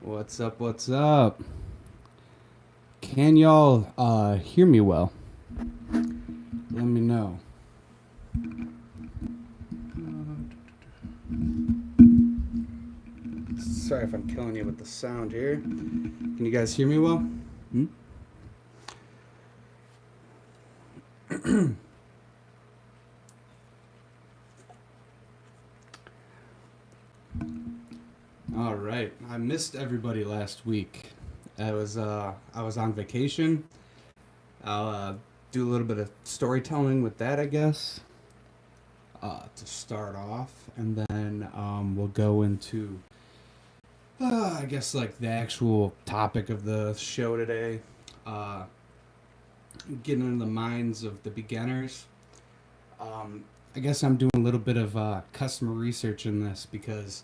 What's up? What's up? Can y'all hear me well? Let me know. Sorry if I'm killing you with the sound here. Can you guys hear me well? Hmm? All right. I missed everybody last week. I was on vacation. I'll do a little bit of storytelling with that, I guess, to start off, and then we'll go into, I guess, like the actual topic of the show today. Uh, Getting into the minds of the beginners. I guess I'm doing a little bit of customer research in this because,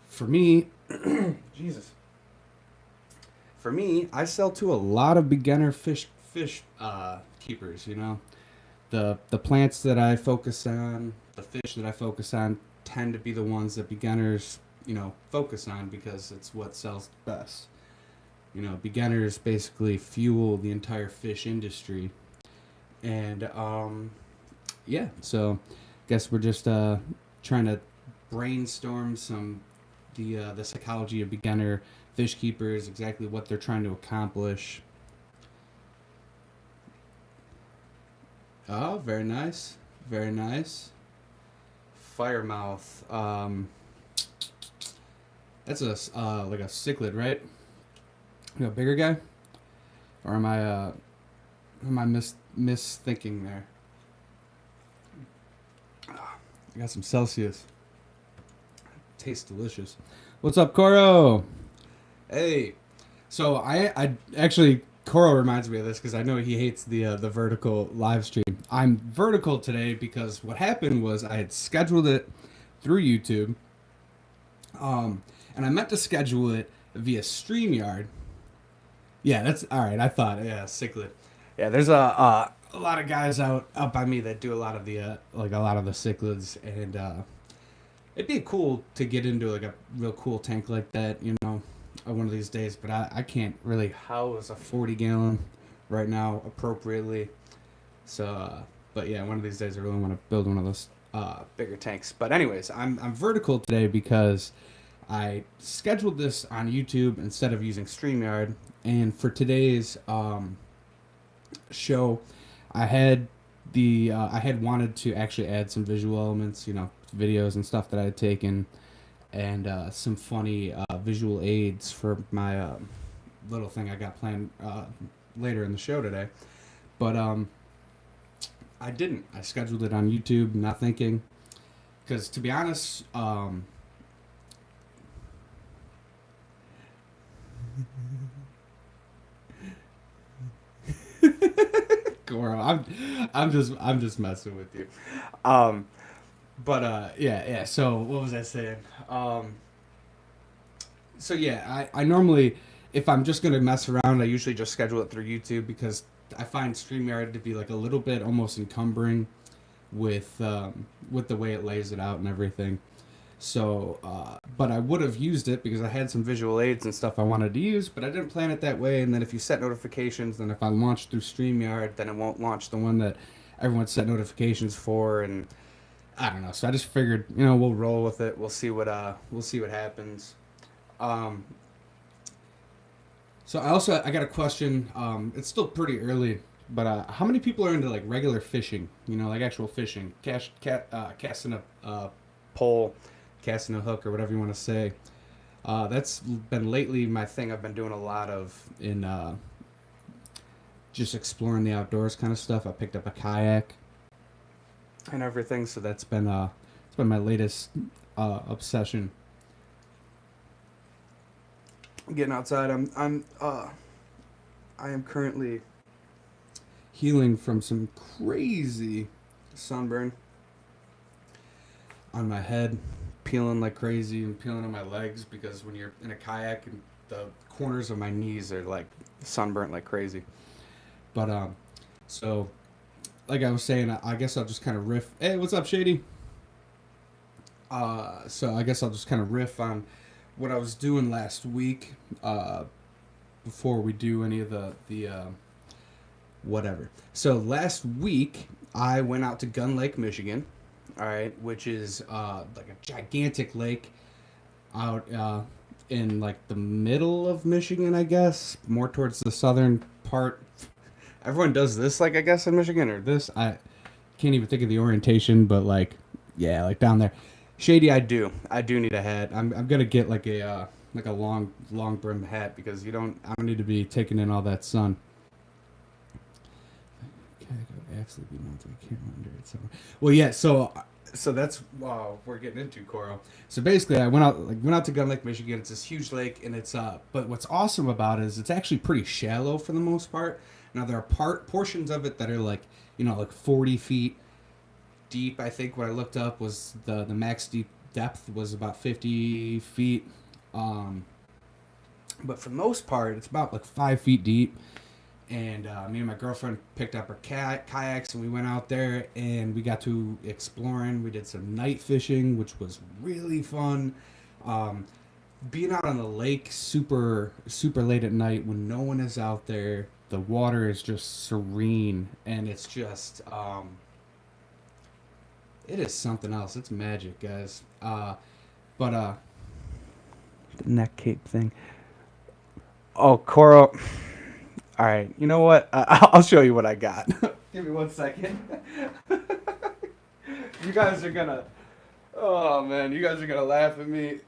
for me, Jesus, for me, I sell to a lot of beginner fish keepers. You know, the plants that I focus on, the fish that I focus on, tend to be the ones that beginners, focus on because it's what sells best. Beginners basically fuel the entire fish industry, and yeah. So, guess we're just trying to brainstorm the psychology of beginner fish keepers, exactly what they're trying to accomplish. Oh, very nice. Very nice. Firemouth. That's like a cichlid, right? A bigger guy? Or am I misthinking there? I got some Celsius. Tastes delicious. What's up, Coro? Hey. So I actually, Coro reminds me of this because I know he hates the vertical live stream. I'm vertical today because what happened was I had scheduled it through YouTube, and I meant to schedule it via StreamYard. Yeah, that's all right. I thought, yeah, cichlid. Yeah, there's a lot of guys out by me that do a lot of the like a lot of the cichlids, and it'd be cool to get into like a real cool tank like that, one of these days. But I can't really house a 40 gallon right now appropriately. So, but yeah, one of these days I really want to build one of those bigger tanks. But anyways, I'm vertical today because I scheduled this on YouTube instead of using StreamYard. And for today's show, I had wanted to actually add some visual elements, videos and stuff that I had taken, and some funny visual aids for my little thing I got planned later in the show today. But I didn't. I scheduled it on YouTube, not thinking, because to be honest, Goro, I'm just messing with you. Um, but yeah. So what was I saying? So yeah, I normally, if I'm just gonna mess around, I usually just schedule it through YouTube because I find StreamYard to be like a little bit almost encumbering with the way it lays it out and everything. So, but I would have used it because I had some visual aids and stuff I wanted to use, but I didn't plan it that way. And then if you set notifications, then if I launch through StreamYard, then it won't launch the one that everyone set notifications for, and I don't know. So I just figured, we'll roll with it. We'll see what happens. Um, so I got a question. It's still pretty early, but how many people are into like regular fishing? Like actual fishing, casting a pole, casting a hook, or whatever you want to say. That's been lately my thing. I've been doing a lot of in just exploring the outdoors kind of stuff. I picked up a kayak and everything, so it's been my latest obsession. Getting outside. I am currently healing from some crazy sunburn on my head, peeling like crazy and peeling on my legs because when you're in a kayak and the corners of my knees are like sunburnt like crazy. But so like I was saying, I guess I'll just kind of riff. Hey, what's up, Shady? So I guess I'll just kind of riff on what I was doing last week, before we do any of the whatever. So last week I went out to Gun Lake, Michigan. All right, which is like a gigantic lake out in like the middle of Michigan, I guess, more towards the southern part. Everyone does this, like I guess in Michigan or this. I can't even think of the orientation, but like, yeah, like down there. Shady, I do. I do need a hat. I'm gonna get like a long brim hat because you don't. I don't need to be taking in all that sun. Okay, I got absolutely nothing. I can't under it somewhere. Well, yeah. So that's we're getting into Coro. So basically, I went out to Gun Lake, Michigan. It's this huge lake, and it's but what's awesome about it is it's actually pretty shallow for the most part. Now there are portions of it that are like like 40 feet deep. I think what I looked up was the max deep depth was about 50 feet. Um, but for the most part, it's about like 5 feet deep. And me and my girlfriend picked up our kayaks and we went out there and we got to exploring. We did some night fishing, which was really fun. Um, Being out on the lake super late at night when no one is out there, the water is just serene and it's just it is something else. It's magic, guys. But the neck cape thing. Oh, Coro. All right, you know what? I'll show you what I got. Give me 1 second. You guys are gonna, oh man, you guys are gonna laugh at me.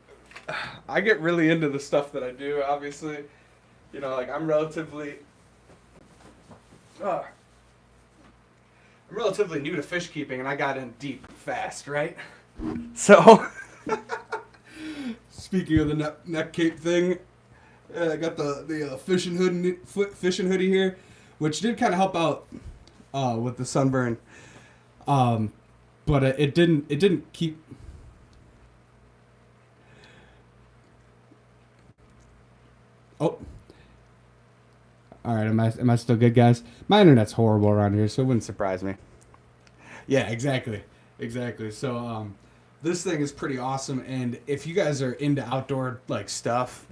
I get really into the stuff that I do. Obviously, like uh, I'm relatively new to fish keeping, and I got in deep fast, right? So, speaking of the neck cape thing, I got the fishing hoodie here, which did kind of help out with the sunburn, but it didn't keep. Oh, all right. Am I still good, guys? My internet's horrible around here, so it wouldn't surprise me. Yeah, exactly. So this thing is pretty awesome, and if you guys are into outdoor like stuff,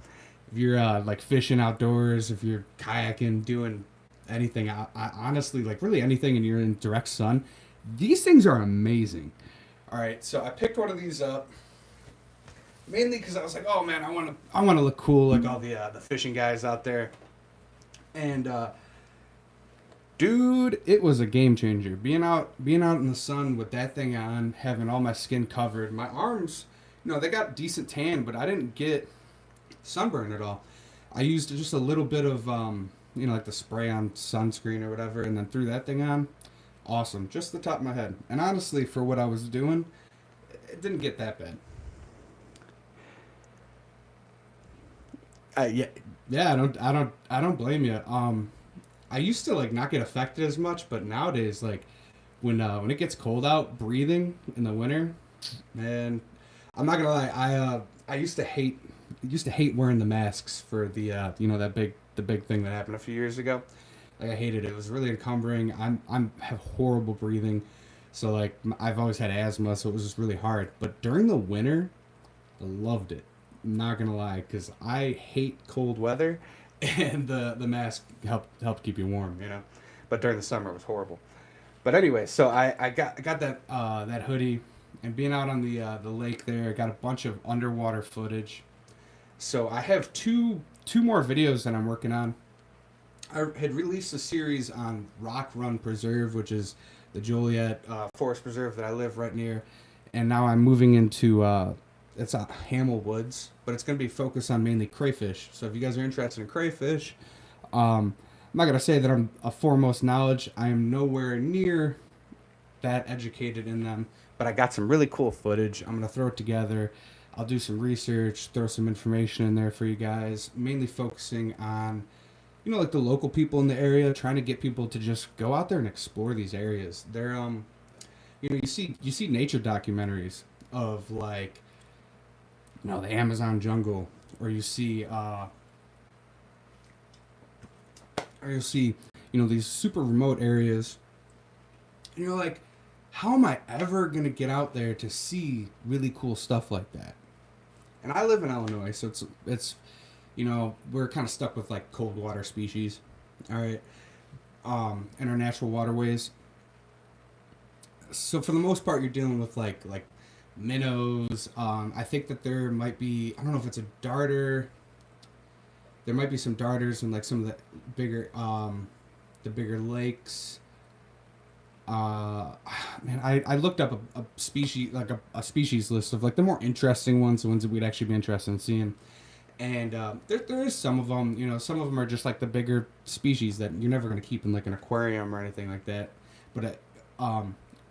if you're like fishing outdoors, if you're kayaking, doing anything, honestly, like really anything, and you're in direct sun, these things are amazing. All right, so I picked one of these up mainly because I was like, oh man, I want to look cool like all the fishing guys out there, and dude, it was a game changer. Being out in the sun with that thing on, having all my skin covered, my arms, they got decent tan, but I didn't get sunburn at all. I used just a little bit of like the spray on sunscreen or whatever, and then threw that thing on. Awesome, just the top of my head. And honestly, for what I was doing, it didn't get that bad. Yeah, yeah. I don't blame you. I used to like not get affected as much, but nowadays, like when it gets cold out, breathing in the winter, man, I'm not gonna lie. I used to hate wearing the masks for the big thing that happened a few years ago. Like I hated it. It was really encumbering. I'm have horrible breathing, so like I've always had asthma, so it was just really hard. But during the winter, I loved it. I'm not gonna lie, because I hate cold weather, and the mask helped keep you warm. But during the summer, it was horrible. But anyway, so I got that hoodie, and being out on the lake there, I got a bunch of underwater footage. So I have two more videos that I'm working on. I had released a series on Rock Run Preserve, which is the Joliet Forest Preserve that I live right near, and now I'm moving into it's Hamel Woods, but it's going to be focused on mainly crayfish. So if you guys are interested in crayfish, I'm not gonna say that I'm a foremost knowledge. I am nowhere near that educated in them, but I got some really cool footage. I'm gonna throw it together. I'll do some research, throw some information in there for you guys, mainly focusing on, like the local people in the area, trying to get people to just go out there and explore these areas. They're you see nature documentaries of like, the Amazon jungle, or you'll see, these super remote areas. And you're like, how am I ever gonna get out there to see really cool stuff like that? And I live in Illinois, so it's we're kind of stuck with like cold water species. All right, in our natural waterways. So for the most part, you're dealing with like minnows. I think that there might be, I don't know if it's a darter. There might be some darters in like some of the bigger lakes. Uh, Man, I looked up a species like a species list of like the more interesting ones, the ones that we'd actually be interested in seeing. And there is some of them. Some of them are just like the bigger species that you're never going to keep in like an aquarium or anything like that. But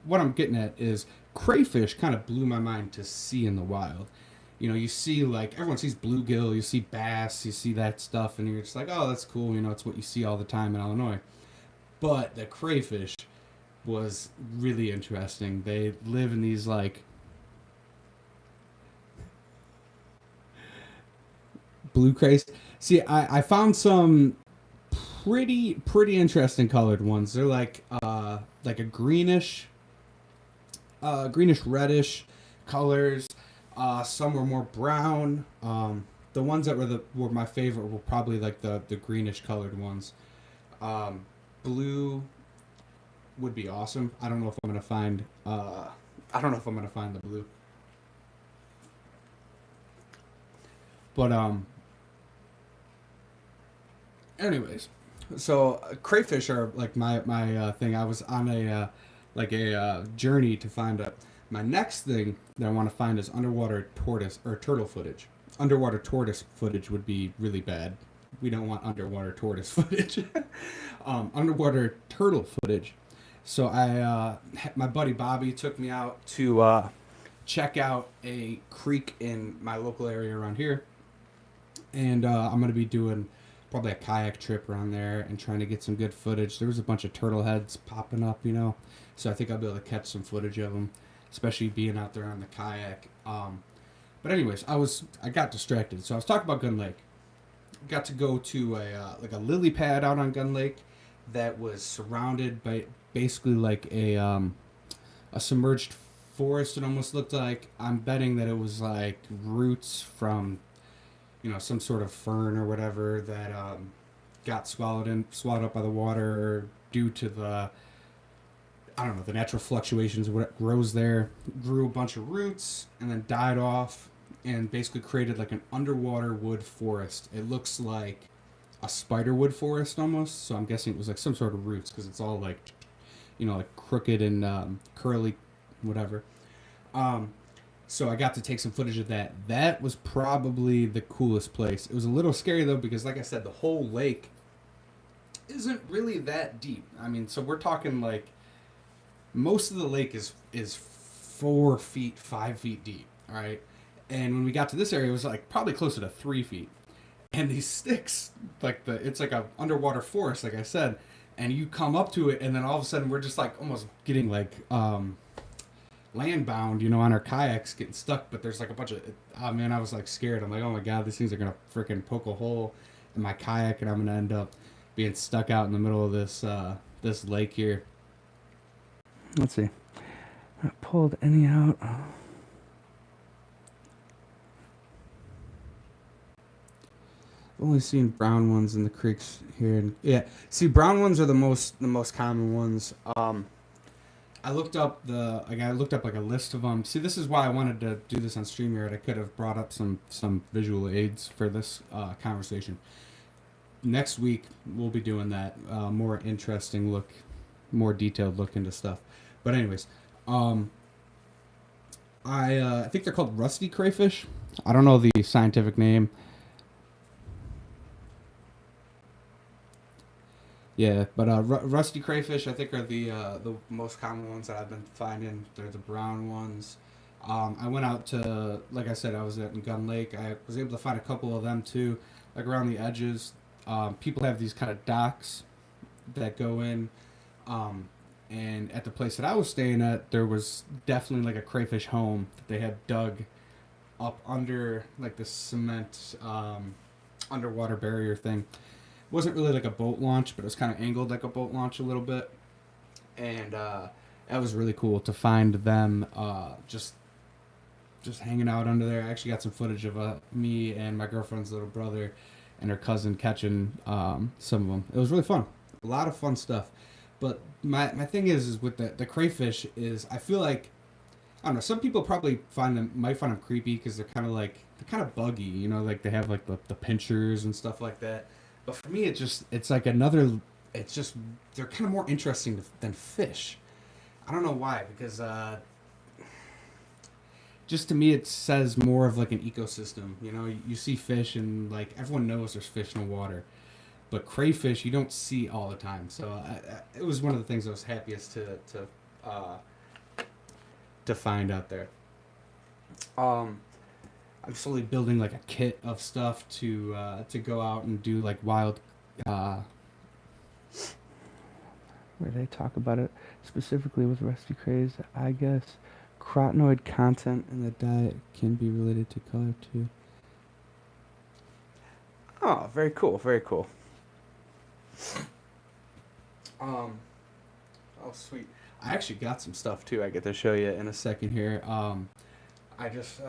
what I'm getting at is crayfish kind of blew my mind to see in the wild. You see like everyone sees bluegill, you see bass, you see that stuff, and you're just like, oh, that's cool. It's what you see all the time in Illinois. But the crayfish was really interesting. They live in these like blue crays. See, I found some pretty interesting colored ones. They're like a greenish reddish colors. Some were more brown. The ones that were my favorite were probably like the greenish colored ones. Blue would be awesome. I don't know if I'm gonna find. I don't know if I'm gonna find the blue, but anyways, so crayfish are like my thing. I was on a journey to find a. My next thing that I want to find is underwater tortoise or turtle footage. Underwater tortoise footage would be really bad. We don't want underwater tortoise footage. Underwater turtle footage. So my buddy Bobby took me out to check out a creek in my local area around here, and I'm gonna be doing probably a kayak trip around there and trying to get some good footage. There was a bunch of turtle heads popping up. So I think I'll be able to catch some footage of them, especially being out there on the kayak. But anyways, I got distracted, so I was talking about Gun Lake. Got to go to a lily pad out on Gun Lake that was surrounded by basically like a submerged forest. It almost looked like, I'm betting that it was like roots from some sort of fern or whatever that got swallowed up by the water due to the, I don't know, the natural fluctuations of what grows there. Grew a bunch of roots and then died off and basically created like an underwater wood forest. It looks like a spider wood forest almost. So I'm guessing it was like some sort of roots because it's all like, like crooked and curly, whatever. Um, so I got to take some footage of that. That was probably the coolest place. It was a little scary though because, like I said, the whole lake isn't really that deep. I mean, so we're talking like most of the lake is 4 feet, 5 feet deep. All right, and when we got to this area, it was like probably closer to 3 feet. And these sticks, it's like a underwater forest, like I said, and you come up to it, and then all of a sudden we're just like almost getting like land bound, on our kayaks, getting stuck. But there's like a bunch of, oh man, I was like scared. I'm like, oh my god, these things are gonna freaking poke a hole in my kayak, and I'm gonna end up being stuck out in the middle of this lake here. Let's see. I pulled any out. I've only seen brown ones in the creeks here. And yeah, see, brown ones are the most common ones. I looked up like a list of them. See, this is why I wanted to do this on StreamYard. I could have brought up some visual aids for this conversation. Next week we'll be doing that more interesting look, more detailed look into stuff. But anyways, I think they're called rusty crayfish. I don't know the scientific name. Yeah, but rusty crayfish I think are the most common ones that I've been finding. They're the brown ones. I went out to, like I said, I was at Gun Lake. I was able to find a couple of them too, like around the edges. People have these kind of docks that go in. And at the place that I was staying at, there was definitely like a crayfish home that they had dug up under like the cement underwater barrier thing. It wasn't really like a boat launch, but it was kind of angled like a boat launch a little bit. And that was really cool to find them just just hanging out under there. I actually got some footage of me and my girlfriend's little brother and her cousin catching some of them. It was really fun. A lot of fun stuff. But my thing is with the crayfish is I feel like I don't know. Some people probably might find them creepy because they're kind of buggy. You know, like they have like the pinchers and stuff like that. But for me, it's like another. It's just they're kind of more interesting than fish. I don't know why because just to me it says more of like an ecosystem. You know, you see fish and like everyone knows there's fish in the water, but crayfish you don't see all the time. So it was one of the things I was happiest uh, to find out there. Um, I'm slowly building like a kit of stuff to go out and do like wild. Uh, where they talk about it specifically with rusty crays, I guess carotenoid content in the diet can be related to color too. Oh, very cool, very cool. Um, oh sweet. I actually got some stuff too. I get to show you in a second here. I just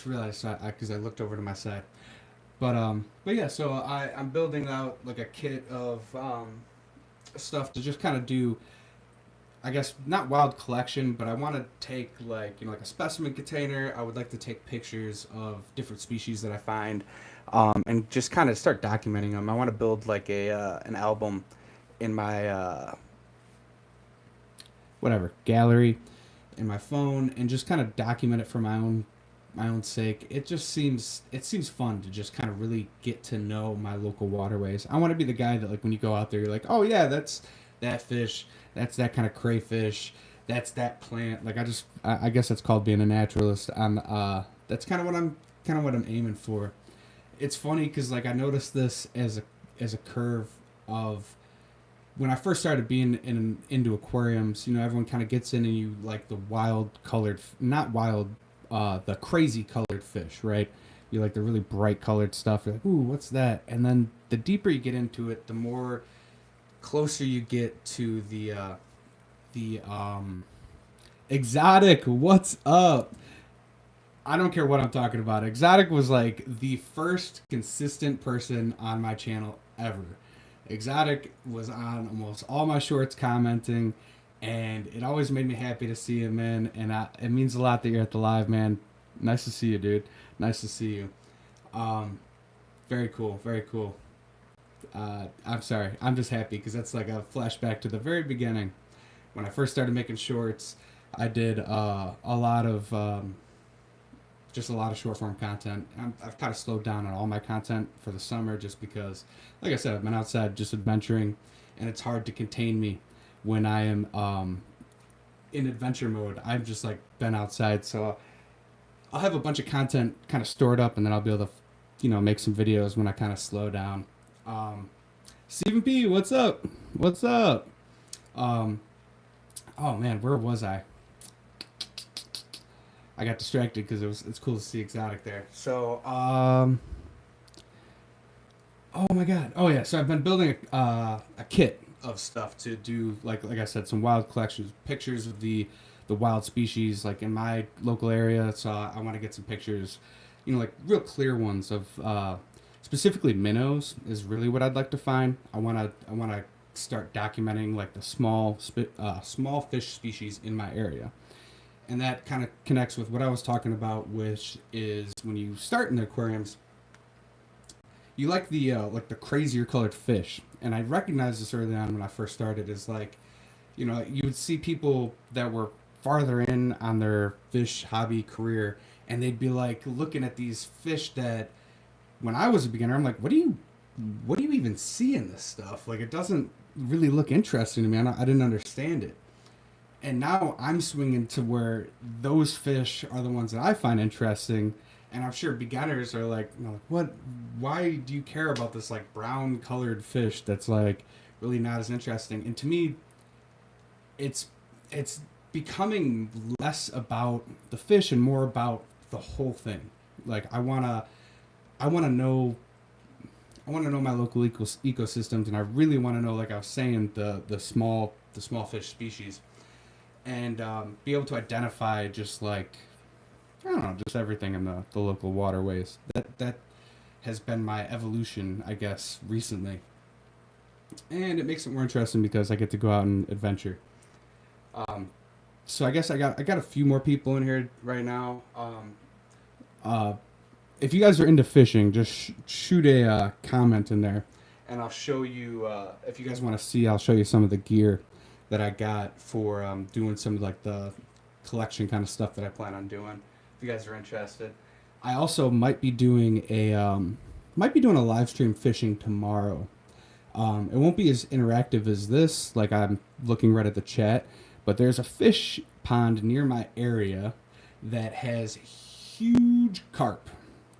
realized because I looked over to my side. But yeah, so I'm building out like a kit of stuff to just kind of do. I guess not wild collection, but I want to take like like a specimen container. I would like to take pictures of different species that I find, and just kind of start documenting them. I want to build like a an album in my whatever gallery in my phone and just kind of document it for my own sake. It seems fun to just kind of really get to know my local waterways. I want to be the guy that like when you go out there you're like, "Oh yeah, that's that fish, that's that kind of crayfish, that's that plant." Like I guess that's called being a naturalist. That's kind of what I'm aiming for. It's funny cuz like I noticed this as a curve of when I first started being into aquariums, you know, everyone kind of gets in and you like the wild colored, not wild, the crazy colored fish, right? You like the really bright colored stuff. You're like, ooh, what's that? And then the deeper you get into it, the more closer you get to the exotic. What's up? I don't care what I'm talking about. Exotic was like the first consistent person on my channel ever. Exotic was on almost all my shorts commenting, and it always made me happy to see him, man. And it means a lot that you're at the live, man. Nice to see you, dude. Nice to see you. Um, very cool, very cool. I'm sorry. I'm just happy because that's like a flashback to the very beginning. When I first started making shorts, I did a lot of just a lot of short form content. I've kind of slowed down on all my content for the summer just because, like I said, I've been outside just adventuring, and it's hard to contain me when I am in adventure mode. I've just like been outside, so I'll have a bunch of content kind of stored up, and then I'll be able to, make some videos when I kind of slow down. Um, Stephen P, what's up? What's up? Um, oh man, where was I? I got distracted because it's cool to see exotic there. So oh my god, oh yeah. So I've been building a kit of stuff to do like I said, some wild collections, pictures of the wild species like in my local area. So I want to get some pictures, like real clear ones of specifically minnows is really what I'd like to find. I want to start documenting like the small fish species in my area. And that kind of connects with what I was talking about, which is when you start in the aquariums, you like the crazier colored fish. And I recognized this early on when I first started. Is like, you would see people that were farther in on their fish hobby career, and they'd be like looking at these fish that, when I was a beginner, I'm like, what do you even see in this stuff? Like, it doesn't really look interesting to me. I didn't understand it. And now I'm swinging to where those fish are the ones that I find interesting, and I'm sure beginners are like, what? Why do you care about this like brown colored fish that's like really not as interesting? And to me, it's becoming less about the fish and more about the whole thing. Like I wanna know. I want to know my local ecosystems, and I really want to know, like I was saying, the small fish species, and be able to identify just like I don't know, just everything in the local waterways. That has been my evolution, I guess, recently. And it makes it more interesting because I get to go out and adventure. Um, so I guess I got a few more people in here right now. Uh, if you guys are into fishing, just shoot a comment in there, and I'll show you. If you guys want to see, I'll show you some of the gear that I got for doing some of like the collection kind of stuff that I plan on doing. If you guys are interested, I also might be doing a live stream fishing tomorrow. It won't be as interactive as this. Like I'm looking right at the chat, but there's a fish pond near my area that has huge carp,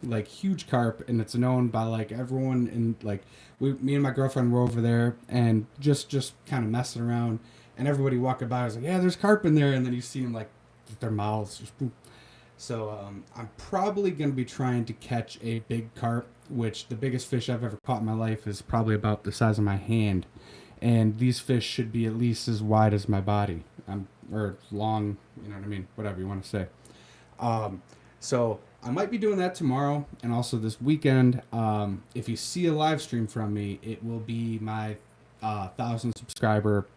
like huge carp, and it's known by like everyone. And like me and my girlfriend were over there and just kind of messing around, and everybody walking by was like, "Yeah, there's carp in there," and then you see them like their mouths just boop. So I'm probably going to be trying to catch a big carp, which the biggest fish I've ever caught in my life is probably about the size of my hand. And these fish should be at least as wide as my body, or long, you know what I mean, whatever you want to say. Um, so I might be doing that tomorrow and also this weekend. If you see a live stream from me, it will be my 1,000 subscriber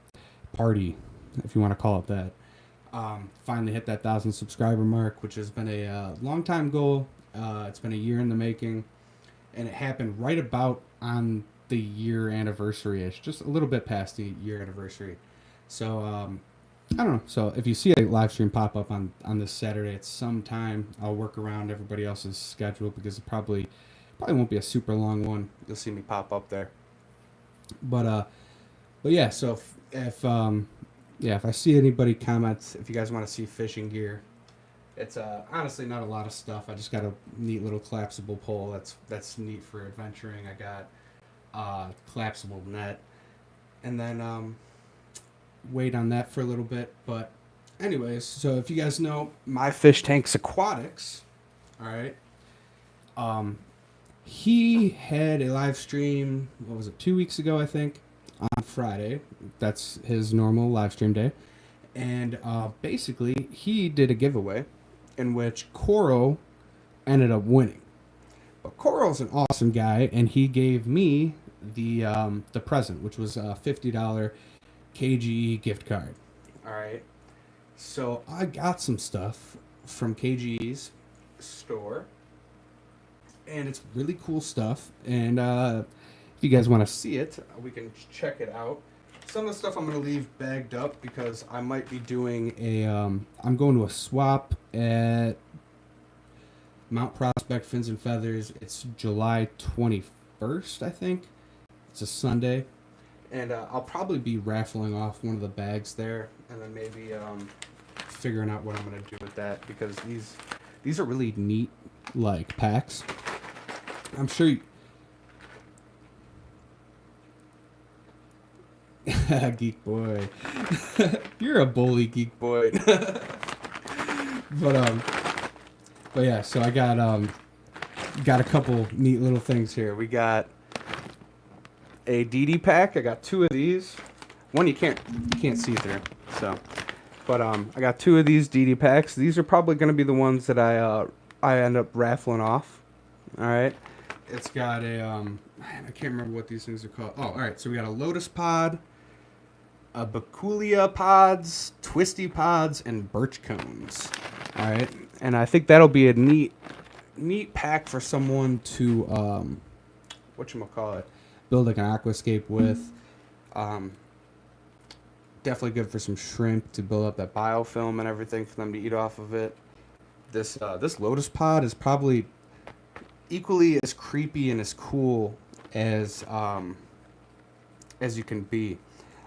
party, if you want to call it that. Finally hit that 1,000 subscriber mark, which has been a long time goal. It's been a year in the making, and it happened right about on the year anniversary ish, just a little bit past the year anniversary. So I don't know. So if you see a live stream pop up on this Saturday at some time, I'll work around everybody else's schedule because it probably won't be a super long one. You'll see me pop up there. But yeah. So if I see anybody comments, if you guys want to see fishing gear, it's honestly not a lot of stuff. I just got a neat little collapsible pole. That's neat for adventuring. I got collapsible net, and then wait on that for a little bit. But anyways, so if you guys know my fish tank's Aquatics, all right. He had a live stream. What was it? 2 weeks ago, I think, on Friday. That's his normal live stream day, and basically he did a giveaway in which Coro ended up winning. But Coro's an awesome guy, and he gave me the present, which was a $50 KGE gift card. All right. So I got some stuff from KGE's store, and it's really cool stuff. And if you guys want to see it, we can check it out. Some of the stuff I'm going to leave bagged up because I might be doing I'm going to a swap at Mount Prospect Fins and Feathers. It's July 21st, I think. It's a Sunday. And I'll probably be raffling off one of the bags there, and then maybe figuring out what I'm going to do with that, because these are really neat, like, packs. I'm sure you... Geek boy. You're a bully, geek boy. But yeah, so I got a couple neat little things here. We got a DD pack. I got two of these. One you can't see through. So, but I got two of these DD packs. These are probably going to be the ones that I end up raffling off. All right. It's got a I can't remember what these things are called. Oh, all right. So we got a Lotus Pod, a Baculia Pods, Twisty Pods, and Birch Cones. All right. And I think that'll be a neat pack for someone to whatchamacallit, build like an aquascape with. Definitely good for some shrimp to build up that biofilm and everything for them to eat off of it. This Lotus Pod is probably equally as creepy and as cool as you can be.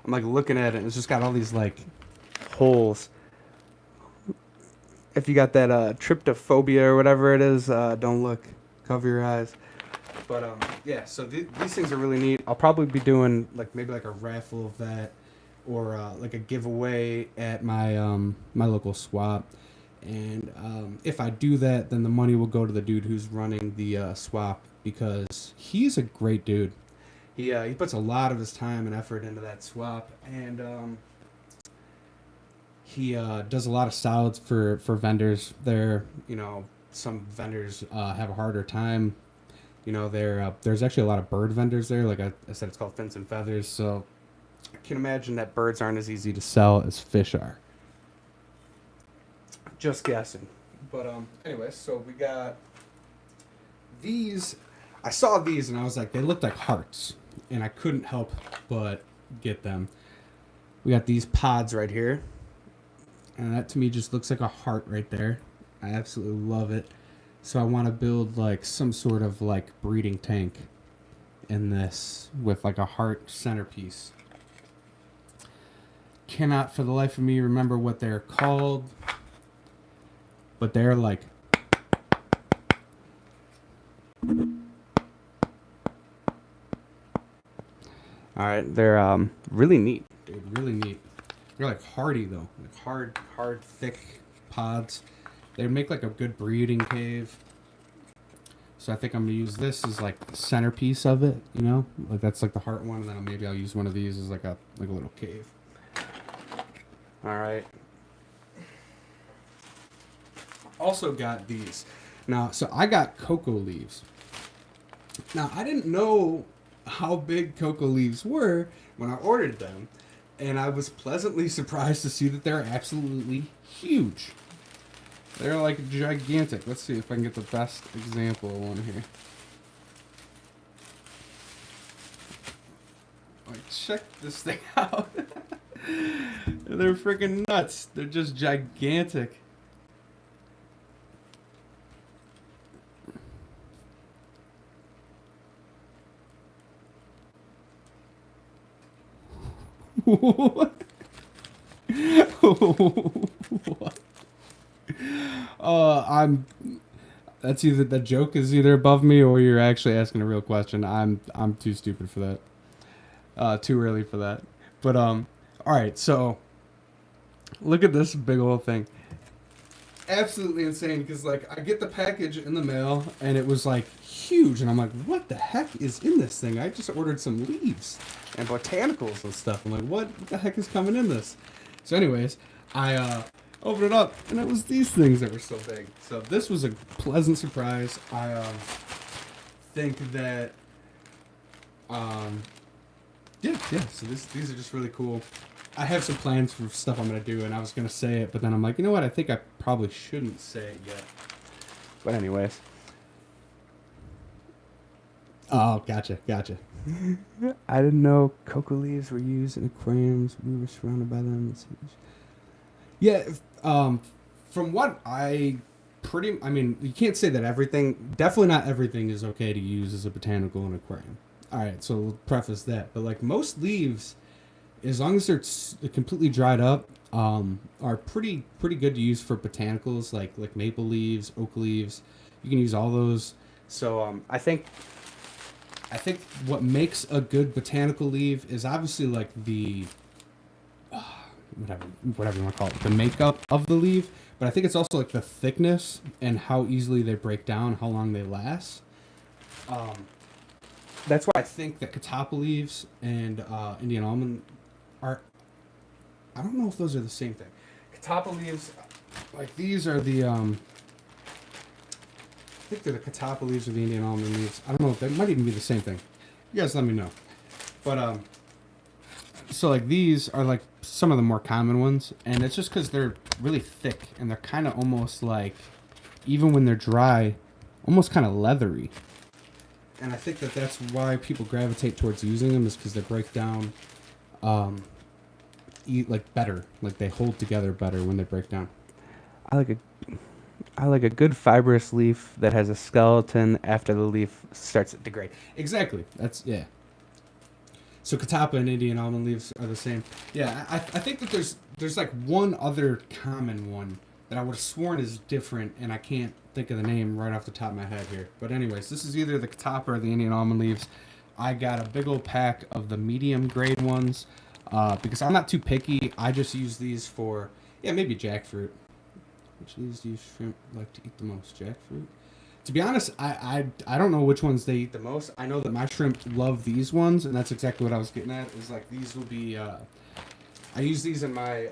I'm like looking at it, and it's just got all these like holes. If you got that tryptophobia or whatever it is, don't look. Cover your eyes. But yeah, so these things are really neat. I'll probably be doing maybe a raffle of that, or like a giveaway at my my local swap. And if I do that, then the money will go to the dude who's running the swap, because he's a great dude. He puts a lot of his time and effort into that swap, and He does a lot of solids for vendors there. Some vendors have a harder time. There's actually a lot of bird vendors there. Like I said, it's called Fins and Feathers. So I can imagine that birds aren't as easy to sell as fish are. Just guessing. But anyway, so we got these. I saw these and I was like, they looked like hearts, and I couldn't help but get them. We got these pods right here, and that to me just looks like a heart right there. I absolutely love it. So I want to build like some sort of like breeding tank in this with like a heart centerpiece. Cannot for the life of me remember what they're called, but they're like all right, they're really neat, dude, really neat. They're like hardy though, like hard, thick pods. They make like a good breeding cave. So I think I'm gonna use this as like the centerpiece of it, like that's like the heart one, and then maybe I'll use one of these as like a little cave. All right. Also got these. Now, so I got cocoa leaves. Now, I didn't know how big cocoa leaves were when I ordered them, and I was pleasantly surprised to see that they're absolutely huge. They're like gigantic. Let's see if I can get the best example of one here. Like, check this thing out. They're freaking nuts. They're just gigantic. What? What? That's either the joke is either above me or you're actually asking a real question. I'm too stupid for that. Too early for that. But all right, so look at this big old thing. Absolutely insane, because like I get the package in the mail and it was like huge, and I'm like, what the heck is in this thing? I just ordered some leaves and botanicals and stuff. I'm like, what the heck is coming in this? So anyways, I opened it up and it was these things that were so big. So this was a pleasant surprise. I think that yeah. So these are just really cool. I have some plans for stuff I'm gonna do, and I was gonna say it, but then I'm like, you know what? I think I probably shouldn't say it yet. But anyways. Oh, gotcha. I didn't know cocoa leaves were used in aquariums. We were surrounded by them. Yeah. From what I mean, you can't say that everything. Definitely not everything is okay to use as a botanical in an aquarium. All right, so we'll preface that. But like most leaves, as long as they're completely dried up, are pretty good to use for botanicals, like maple leaves, oak leaves. You can use all those. So I think what makes a good botanical leaf is obviously like the whatever you want to call it, the makeup of the leaf. But I think it's also like the thickness and how easily they break down, how long they last. That's why I think that catappa leaves and Indian almond are. I don't know if those are the same thing. Catappa leaves, like these are the. I think they're the catappa leaves or the Indian almond leaves. I don't know if they might even be the same thing. You guys let me know. But so like these are like some of the more common ones, and it's just because they're really thick and they're kind of almost like, even when they're dry, almost kind of leathery. And I think that that's why people gravitate towards using them, is because they break down, like better, like they hold together better when they break down. I like a good fibrous leaf that has a skeleton after the leaf starts to degrade. Exactly. That's yeah. So catappa and Indian almond leaves are the same. Yeah, I think that there's like one other common one that I would have sworn is different, and I can't think of the name right off the top of my head here. But anyways, this is either the catappa or the Indian almond leaves. I got a big old pack of the medium grade ones because I'm not too picky. I just use these for, maybe jackfruit. Which of these do you shrimp like to eat the most? Jackfruit? To be honest, I don't know which ones they eat the most. I know that my shrimp love these ones, and that's exactly what I was getting at. Is like these will be. I use these in my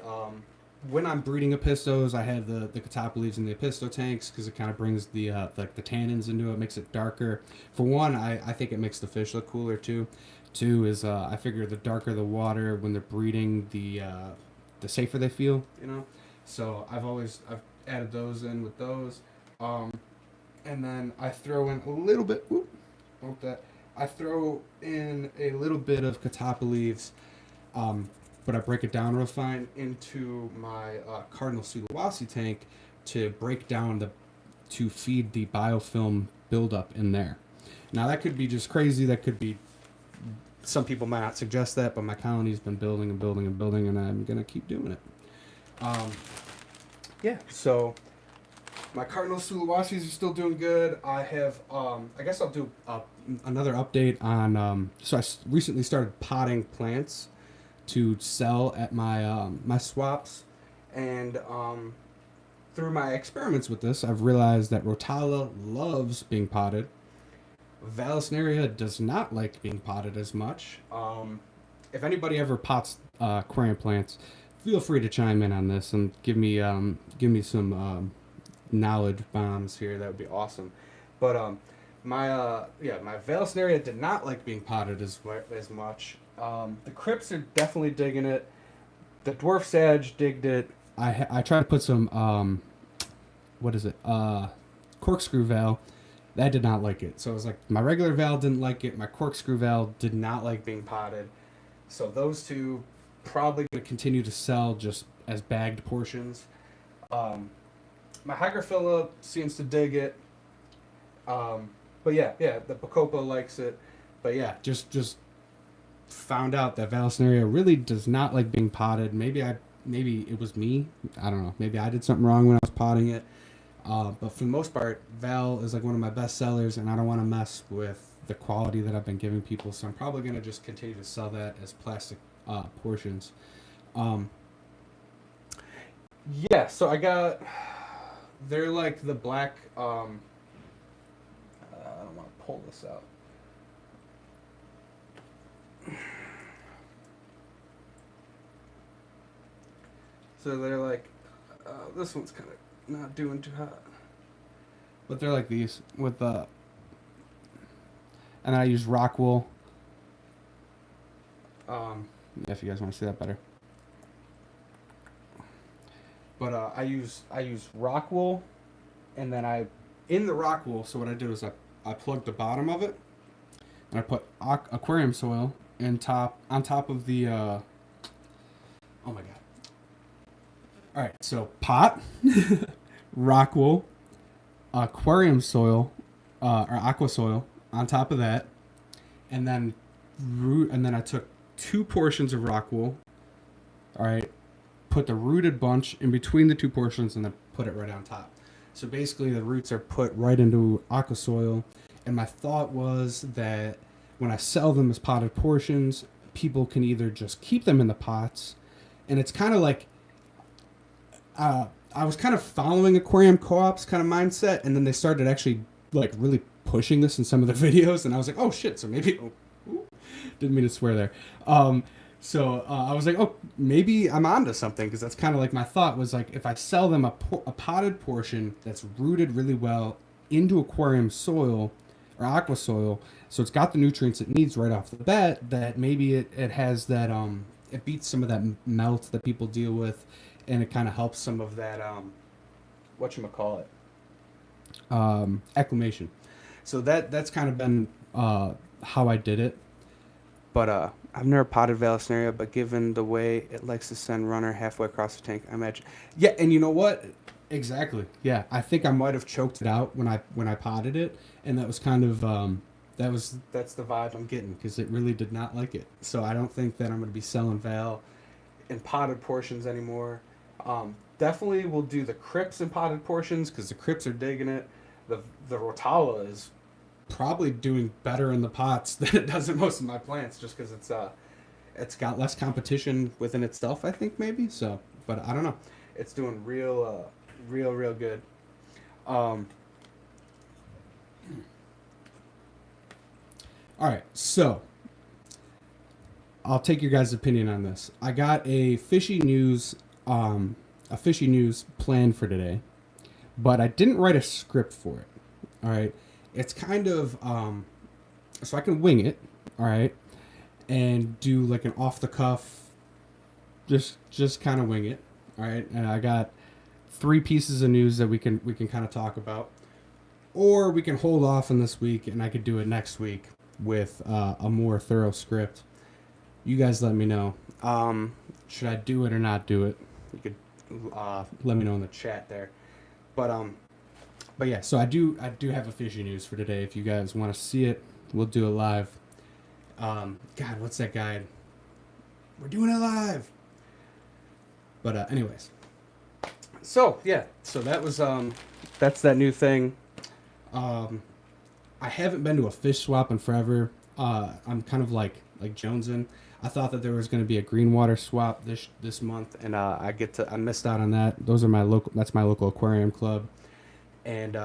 when I'm breeding Apistos, I have the Catapa leaves in the Apisto tanks because it kind of brings the like the tannins into it, makes it darker. For one, I think it makes the fish look cooler too. Two is I figure the darker the water when they're breeding, the safer they feel. You know, so I've added those in with those, and then I throw in a little bit. Won't that? I throw in a little bit of Catapa leaves. But I break it down real fine into my Cardinal Sulawesi tank to break down to feed the biofilm buildup in there. Now that could be just crazy. That could be, some people might not suggest that, but my colony's been building and building and building, and I'm gonna keep doing it. Yeah. So my Cardinal Sulawasis are still doing good. I have, I guess I'll do another update on. So I recently started potting plants to sell at my my swaps, and through my experiments with this, I've realized that Rotala loves being potted. Vallisneria does not like being potted as much. If anybody ever pots aquarium plants, feel free to chime in on this and give me some knowledge bombs here. That would be awesome. But my Vallisneria did not like being potted as much. The Crips are definitely digging it. The Dwarf Sage digged it. I tried to put some what is it? Corkscrew Val. That did not like it. So it was like my regular Val didn't like it. My Corkscrew Val did not like being potted. So those two probably going to continue to sell just as bagged portions. My Hygrophila seems to dig it. But yeah, the Bacopa likes it. But yeah, just found out that Vallisneria really does not like being potted. Maybe it was me. I don't know. Maybe I did something wrong when I was potting it. But for the most part, Val is like one of my best sellers, and I don't want to mess with the quality that I've been giving people. So I'm probably going to just continue to sell that as plastic portions. Yeah, so I got, they're like the black, I don't want to pull this out. So they're like, this one's kind of not doing too hot. But they're like these with and I use rock wool. If you guys want to see that better. But I use rock wool, and then in the rock wool. So what I do is I plug the bottom of it, and I put aquarium soil on top of the. Oh my god! All right, so pot, rock wool, aquarium soil, or aqua soil on top of that, and then I took 2 portions of rock wool. All right, put the rooted bunch in between the 2 portions, and then put it right on top. So basically, the roots are put right into aqua soil. And my thought was that when I sell them as potted portions, people can either just keep them in the pots, and it's kind of like I was kind of following aquarium co-ops kind of mindset, and then they started actually like really pushing this in some of the videos, and I was like, oh shit, so maybe didn't mean to swear there. So I was like, oh, maybe I'm onto something, because that's kind of like my thought was like, if I sell them a potted portion that's rooted really well into aquarium soil or aqua soil, so it's got the nutrients it needs right off the bat, that maybe it has that, it beats some of that melt that people deal with, and it kind of helps some of that, whatchamacallit, acclimation. So that's kind of been how I did it. But I've never potted Vallisneria, but given the way it likes to send runner halfway across the tank, I imagine. Yeah, and you know what? Exactly. Yeah, I think I might have choked it out when I potted it, and that was kind of that's the vibe I'm getting, because it really did not like it. So I don't think that I'm going to be selling Val in potted portions anymore. Definitely will do the Crips in potted portions, because the Crips are digging it. The Rotala is probably doing better in the pots than it does in most of my plants, just because it's got less competition within itself, I think, maybe. So, but I don't know. It's doing real good. All right, so I'll take your guys' opinion on this. I got a Fishy News a fishy news planned for today, but I didn't write a script for it. All right, it's kind of so I can wing it. All right, and do like an off the cuff, just kind of wing it. All right, and I got three pieces of news that we can kind of talk about, or we can hold off on this week and I could do it next week with a more thorough script. You guys let me know. Should I do it or not do it? You could let me know in the chat there. But yeah, so I do have a fishy news for today. If you guys want to see it, we'll do it live. God, what's that guy? We're doing it live. But anyways, so yeah, so that was that's that new thing. I haven't been to a fish swap in forever. I'm kind of like jonesing. I thought that there was going to be a green water swap this month, and I missed out on that. Those are my local. That's my local aquarium club, and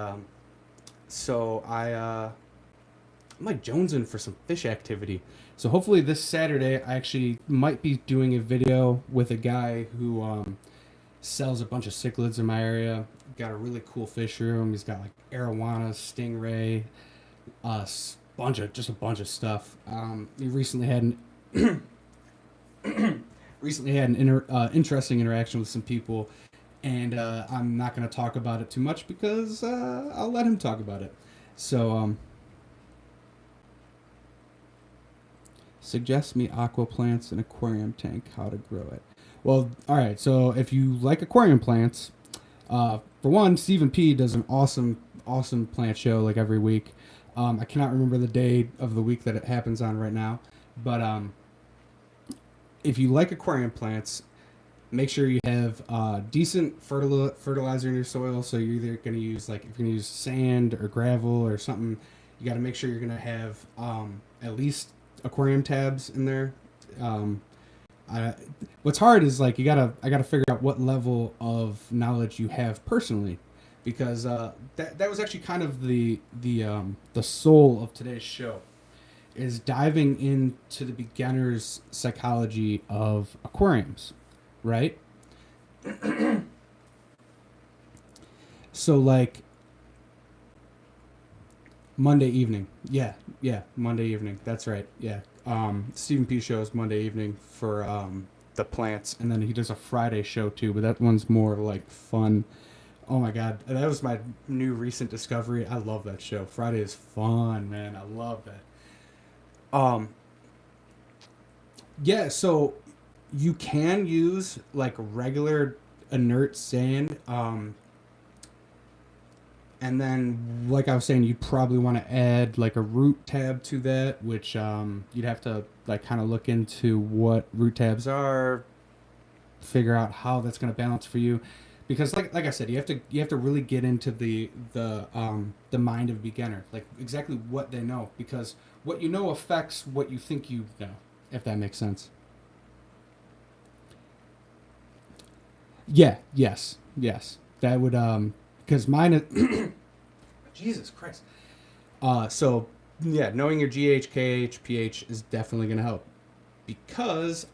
so I'm like jonesing for some fish activity. So hopefully this Saturday I actually might be doing a video with a guy who sells a bunch of cichlids in my area. Got a really cool fish room. He's got like arowanas, stingray, a bunch of stuff. He recently had an interesting interaction with some people, and I'm not going to talk about it too much because I'll let him talk about it. So suggest me aqua plants and aquarium tank, how to grow it. Well, all right. So if you like aquarium plants, for one, Stephen P does an awesome plant show like every week. I cannot remember the day of the week that it happens on right now, but if you like aquarium plants, make sure you have decent fertilizer in your soil. So you're either going to use, like, if you're going to use sand or gravel or something, you got to make sure you're going to have at least aquarium tabs in there. What's hard is like I gotta figure out what level of knowledge you have personally, because that was actually kind of the soul of today's show, is diving into the beginner's psychology of aquariums, right? So like Monday evening. Yeah, Monday evening. That's right. Yeah. Stephen P shows Monday evening for the plants, and then he does a Friday show too, but that one's more like fun. Oh my god, that was my new recent discovery. I love that show. Friday is fun, man. I love that. Yeah, so you can use like regular inert sand, and then, like I was saying, you'd probably want to add like a root tab to that, which you'd have to like kind of look into what root tabs are, figure out how that's going to balance for you, because like I said, you have to really get into the mind of a beginner, like exactly what they know, because what you know affects what you think you know, if that makes sense. Yeah. Yes. That would because mine is Jesus Christ. So yeah, knowing your GH, KH, pH is definitely gonna help, because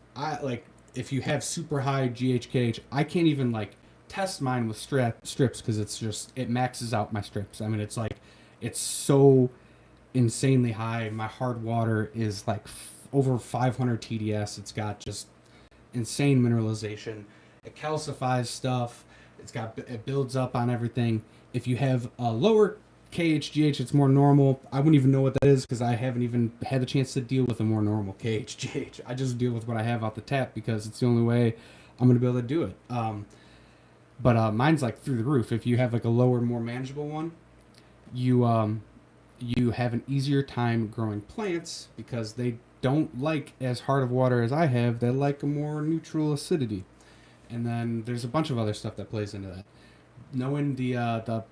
if you have super high GH, KH, I can't even like test mine with strips because it maxes out my strips. I mean, it's so insanely high. My hard water is like over 500 TDS. It's got just insane mineralization. It calcifies stuff. It builds up on everything. If you have a lower KHGH, it's more normal. I wouldn't even know what that is because I haven't even had the chance to deal with a more normal KHGH. I just deal with what I have out the tap because it's the only way I'm going to be able to do it. But mine's like through the roof. If you have like a lower, more manageable one, you have an easier time growing plants because they don't like as hard of water as I have. They like a more neutral acidity. And then there's a bunch of other stuff that plays into that. Knowing the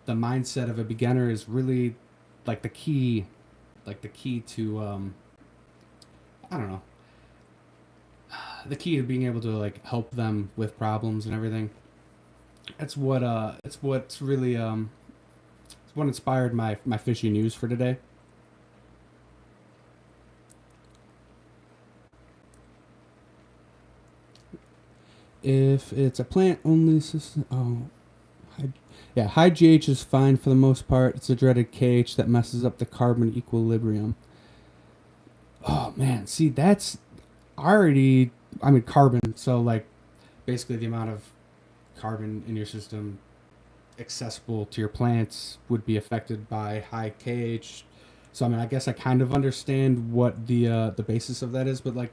mindset of a beginner is really like the key to I don't know, the key to being able to like help them with problems and everything. It's what's really it's what inspired my fishy news for today. If it's a plant only system, high, yeah, high GH is fine for the most part. It's a dreaded KH that messes up the carbon equilibrium. Oh man, see that's already, I mean carbon. So like basically the amount of carbon in your system accessible to your plants would be affected by high KH. So I mean, I guess I kind of understand what the basis of that is, but like,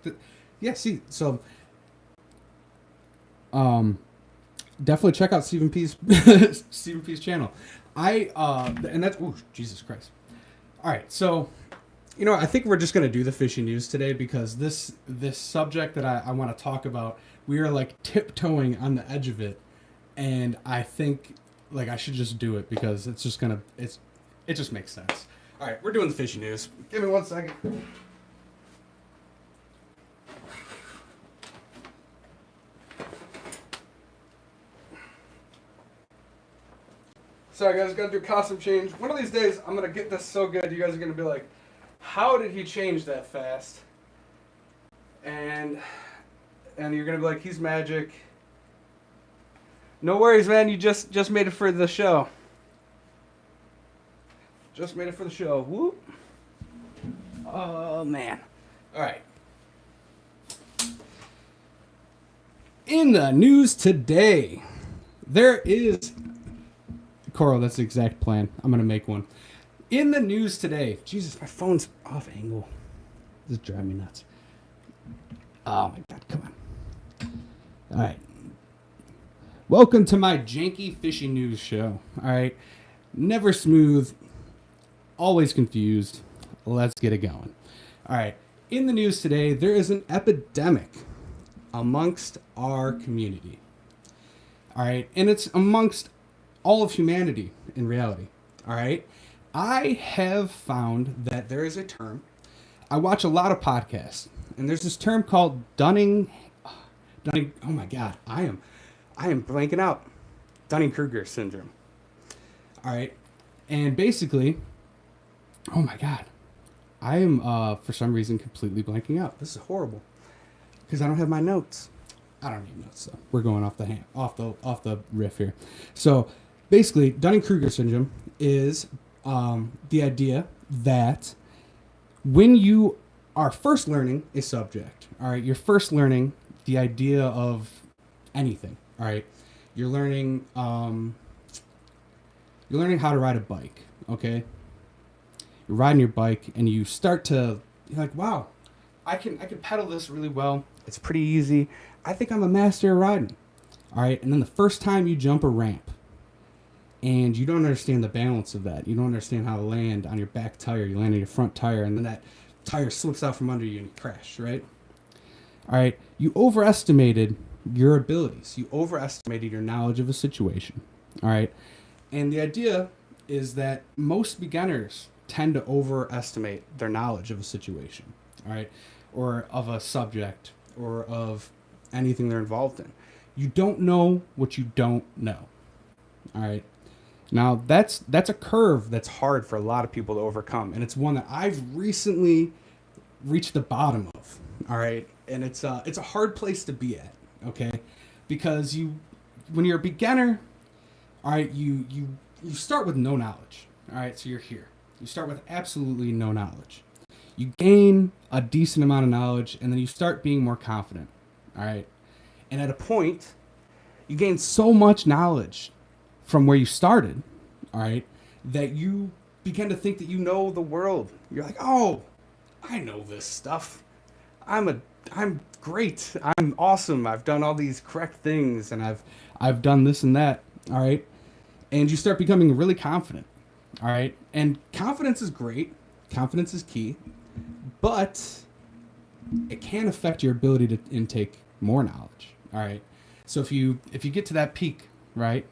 yeah. See, so um, definitely check out Stephen P's Stephen P's channel. And that's, oh Jesus Christ. All right, so I think we're just gonna do the fishing news today because this subject that I want to talk about, we are like tiptoeing on the edge of it, and I think like I should just do it because it's just gonna it just makes sense. All right, we're doing the fishing news. Give me 1 second. Sorry guys, gotta do a costume change. One of these days I'm gonna get this so good you guys are gonna be like, how did he change that fast? And you're gonna be like, he's magic. No worries, man. You just made it for the show. Just made it for the show. Whoop. Oh man. All right. In the news today, there is Coral. That's the exact plan. I'm gonna make one. In the news today, Jesus, my phone's off angle. This is driving me nuts. Oh my God, come on. All right. Welcome to my janky fishing news show. All right. Never smooth, always confused. Let's get it going. All right. In the news today, there is an epidemic amongst our community. All right. And it's amongst all of humanity in reality. All right. I have found that there is a term. I watch a lot of podcasts, and there's this term called Dunning. Oh my God. I am blanking out. Dunning-Kruger syndrome. All right. And basically, oh my God, I am, for some reason, completely blanking out. This is horrible because I don't have my notes. I don't need notes, though. We're going off the riff here. So basically, Dunning-Kruger syndrome is the idea that when you are first learning a subject, all right, you're first learning the idea of anything. All right, you're learning how to ride a bike. Okay, you're riding your bike and you start to, you're like, wow, I can pedal this really well. It's pretty easy. I think I'm a master of riding. All right, and then the first time you jump a ramp and you don't understand the balance of that, you don't understand how to land on your back tire. You land on your front tire, and then that tire slips out from under you and you crash. Right. All right, you overestimated your abilities. You overestimated your knowledge of a situation. All right. And the idea is that most beginners tend to overestimate their knowledge of a situation. All right. Or of a subject or of anything they're involved in. You don't know what you don't know. All right. Now that's a curve that's hard for a lot of people to overcome. And it's one that I've recently reached the bottom of. All right. And it's a hard place to be at. Okay, because when you're a beginner, all right, you start with no knowledge. All right, so you're here. You start with absolutely no knowledge. You gain a decent amount of knowledge, and then you start being more confident. All right, and at a point, you gain so much knowledge from where you started. All right, that you begin to think that you know the world. You're like, oh, I know this stuff. I'm great. I'm awesome. I've done all these correct things, and I've done this and that. All right, and you start becoming really confident. All right, and confidence is great. Confidence is key, but it can affect your ability to intake more knowledge. All right, so if you get to that peak, right?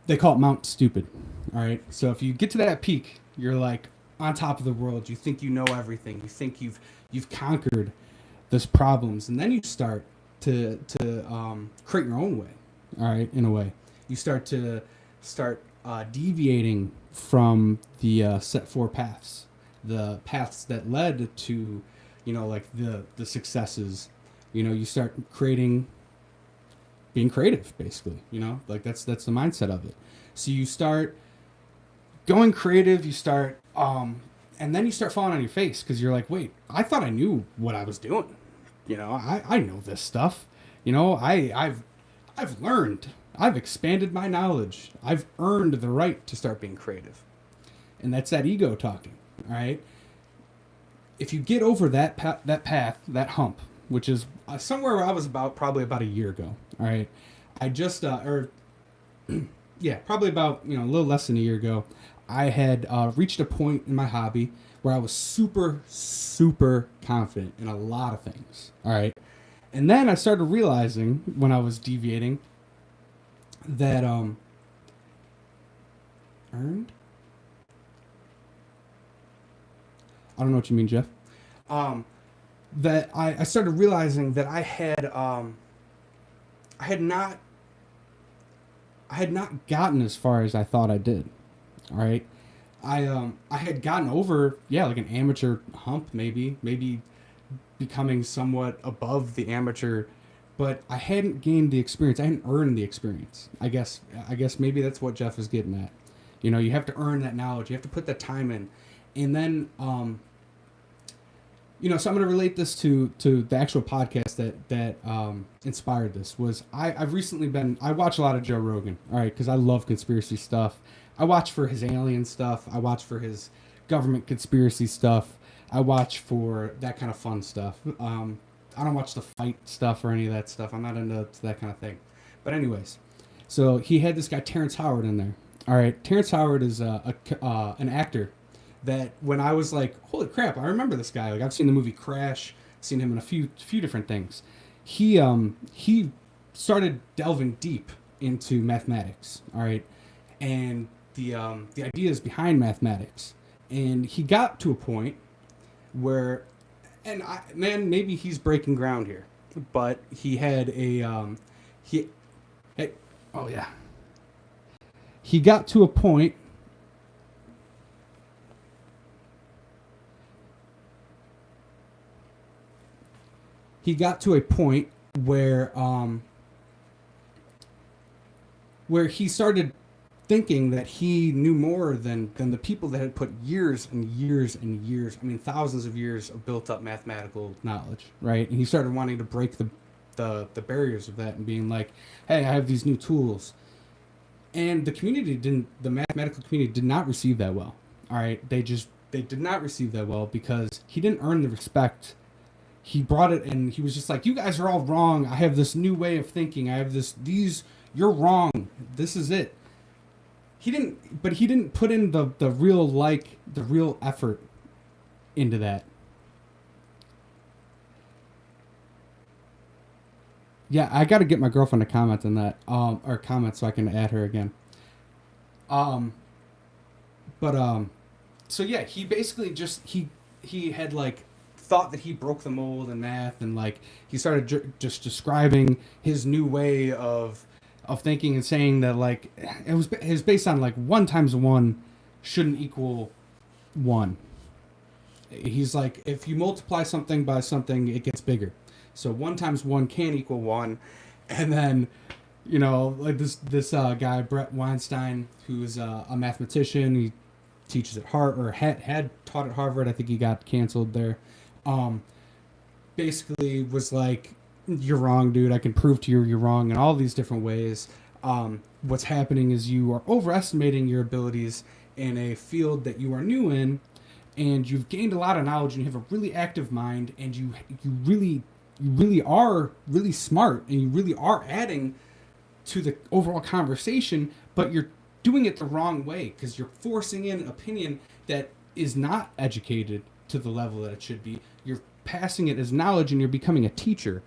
They call it Mount Stupid. All right, so if you get to that peak, you're like on top of the world. You think you know everything. You think you've conquered those problems, and then you start to create your own way. All right, in a way, you start deviating from the set four paths, the paths that led to, like the successes You start being creative, basically. Like that's the mindset of it. So you start going creative. And then you start falling on your face because you're like, wait, I thought I knew what I was doing. I know this stuff. I've learned. I've expanded my knowledge. I've earned the right to start being creative. And that's that ego talking, all right? If you get over that path, that hump, which is somewhere where I was probably about a year ago, all right? I just, probably about, a little less than a year ago, I had reached a point in my hobby where I was super, super confident in a lot of things, all right? And then I started realizing when I was deviating that earned. I don't know what you mean, Jeff. That I started realizing that I had not gotten as far as I thought I did. All right, I had gotten over like an amateur hump, maybe becoming somewhat above the amateur, but I hadn't gained the experience. I hadn't earned the experience. I guess maybe that's what Jeff is getting at. You have to earn that knowledge. You have to put that time in, and then so I'm going to relate this to the actual podcast that inspired this. I've recently I watch a lot of Joe Rogan, all right, because I love conspiracy stuff. I watch for his alien stuff. I watch for his government conspiracy stuff. I watch for that kind of fun stuff. I don't watch the fight stuff or any of that stuff. I'm not into that kind of thing. But anyways, so he had this guy Terrence Howard in there. All right, Terrence Howard is an actor that when I was like, holy crap, I remember this guy. Like I've seen the movie Crash, seen him in a few different things. He started delving deep into mathematics. All right, and the ideas behind mathematics, and he got to a point where, and maybe he's breaking ground here, but he had he got to a point where he started thinking that he knew more than the people that had put years and years and years, thousands of years of built up mathematical knowledge, right? And he started wanting to break the barriers of that and being like, hey, I have these new tools. And the mathematical community did not receive that well. All right. They did not receive that well because he didn't earn the respect. He brought it and he was just like, you guys are all wrong. I have this new way of thinking. I have you're wrong. This is it. He didn't put in the real effort into that. Yeah, I got to get my girlfriend to comment on that, or comment so I can add her again. So yeah, he basically he had like thought that he broke the mold in math, and like he started just describing his new way of thinking and saying that like it was based on like 1 times 1 shouldn't equal 1. He's like, if you multiply something by something, it gets bigger. So 1 times 1 can equal 1. And then, like this guy, Brett Weinstein, who's a mathematician, he teaches at Harvard, or had taught at Harvard. I think he got canceled there. Basically was like, you're wrong, dude. I can prove to you you're wrong in all these different ways. What's happening is you are overestimating your abilities in a field that you are new in, and you've gained a lot of knowledge, and you have a really active mind, and you really are really smart, and you really are adding to the overall conversation, but you're doing it the wrong way because you're forcing in an opinion that is not educated to the level that it should be. You're passing it as knowledge, and you're becoming a teacher.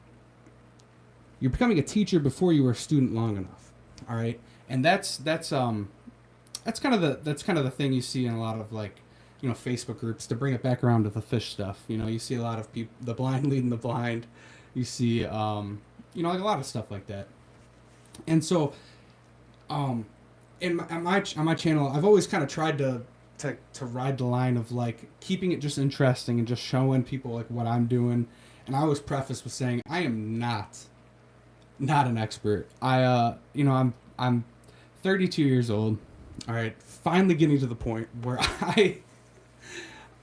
You're becoming a teacher before you were a student long enough. All right, and that's kind of the thing you see in a lot of like, Facebook groups. To bring it back around to the fish stuff, you see a lot of people, the blind leading the blind. You see, like a lot of stuff like that. And so, on my channel, I've always kind of tried to ride the line of like keeping it just interesting and just showing people like what I'm doing, And I always preface with saying I am not an expert. I'm 32 years old. All right, finally getting to the point where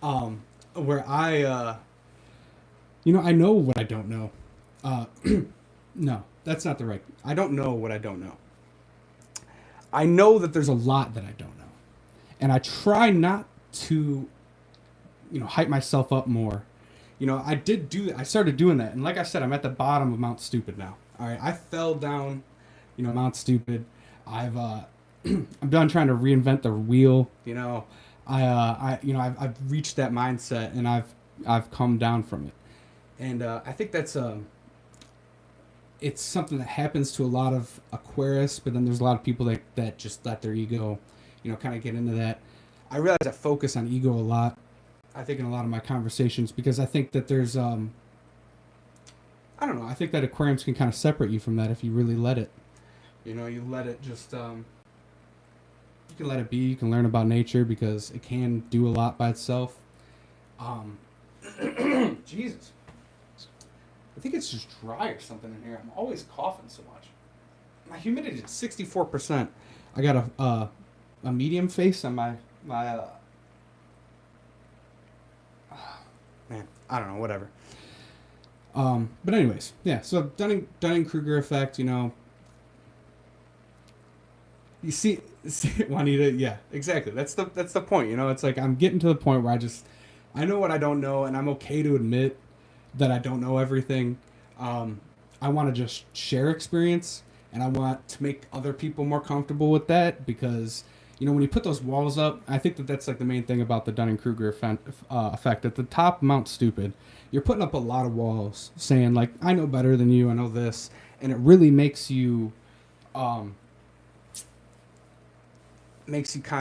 um where I know what I don't know. Uh, no, that's not the right. I don't know what I don't know. I know that there's a lot that I don't know, and I try not to, hype myself up more. I did do that. I started doing that, and like I said, I'm at the bottom of Mount Stupid now. All right, I fell down, Mount Stupid. I'm done trying to reinvent the wheel. I've reached that mindset, and I've come down from it, and I think that's it's something that happens to a lot of aquarists, but then there's a lot of people that just let their ego, kind of get into that. I realize I focus on ego a lot. I think in a lot of my conversations because I think that there's I don't know. I think that aquariums can kind of separate you from that if you really let it. You let it just you can let it be. You can learn about nature because it can do a lot by itself. Jesus. I think it's just dry or something in here. I'm always coughing so much. My humidity is 64%. I got a medium face on my man, I don't know, whatever. But anyways, yeah. So Dunning-Kruger effect, You see, Juanita, yeah, exactly. That's the point. It's like I'm getting to the point where I know what I don't know, and I'm okay to admit that I don't know everything. I want to just share experience, and I want to make other people more comfortable with that because, when you put those walls up, I think that's like the main thing about the Dunning-Kruger effect. At the top of Mount Stupid, you're putting up a lot of walls saying, like, I know better than you, I know this, and it really makes you kind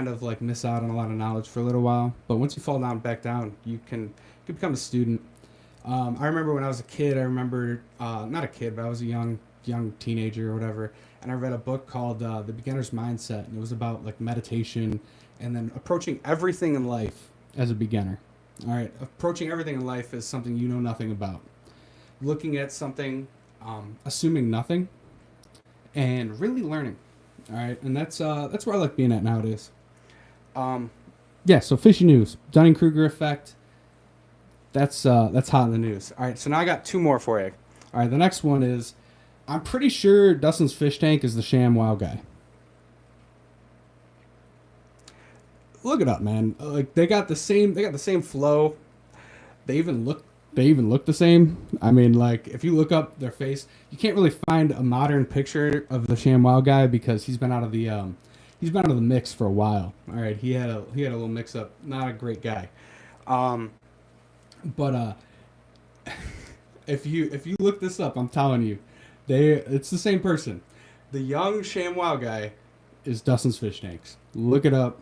of like miss out on a lot of knowledge for a little while. But once you fall back down, you can become a student. I remember when I was a kid, not a kid, but I was a young teenager or whatever, and I read a book called The Beginner's Mindset, and it was about like meditation and then approaching everything in life as a beginner. All right, approaching everything in life as something you know nothing about. Looking at something, assuming nothing, and really learning. All right, and that's where I like being at nowadays. Yeah, so fishy news, Dunning-Kruger effect. That's hot in the news. All right, so now I got two more for you. All right, the next one is, I'm pretty sure Dustin's fish tank is the ShamWow guy. Look it up, man. Like they got the same flow. They even look the same. I mean, like if you look up their face, you can't really find a modern picture of the ShamWow guy because he's been out of the mix for a while. All right, he had a little mix up. Not a great guy. But if you look this up, I'm telling you, it's the same person. The young ShamWow guy is Dustin's fish tanks. Look it up.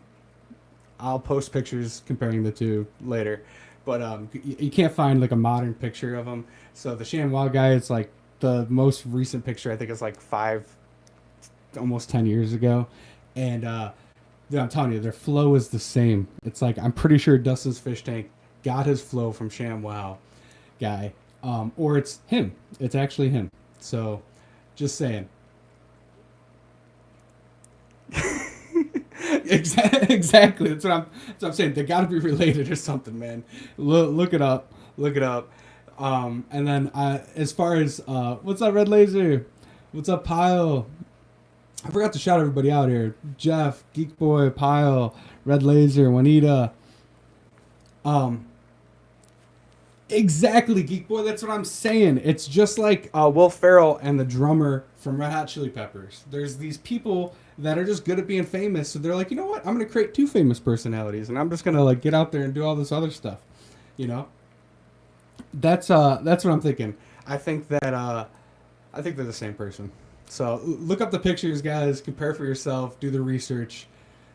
I'll post pictures comparing the two later. But you can't find like a modern picture of him. So the ShamWow guy, it's like the most recent picture I think is like almost 10 years ago. And I'm telling you, their flow is the same. It's like I'm pretty sure Dustin's fish tank got his flow from ShamWow guy. Or it's him. It's actually him. So just saying. Exactly. That's what I'm saying. They got to be related or something, man. Look it up. And then as far as what's up, Red Laser? What's up, Pile? I forgot to shout everybody out here. Jeff, Geek Boy, Pile, Red Laser, Juanita. Exactly, Geek Boy. That's what I'm saying. It's just like Will Ferrell and the drummer from Red Hot Chili Peppers. There's these people that are just good at being famous, so they're like, you know what? I'm gonna create two famous personalities, and I'm just gonna like get out there and do all this other stuff. That's what I'm thinking. I think they're the same person. So look up the pictures, guys. Compare for yourself. Do the research.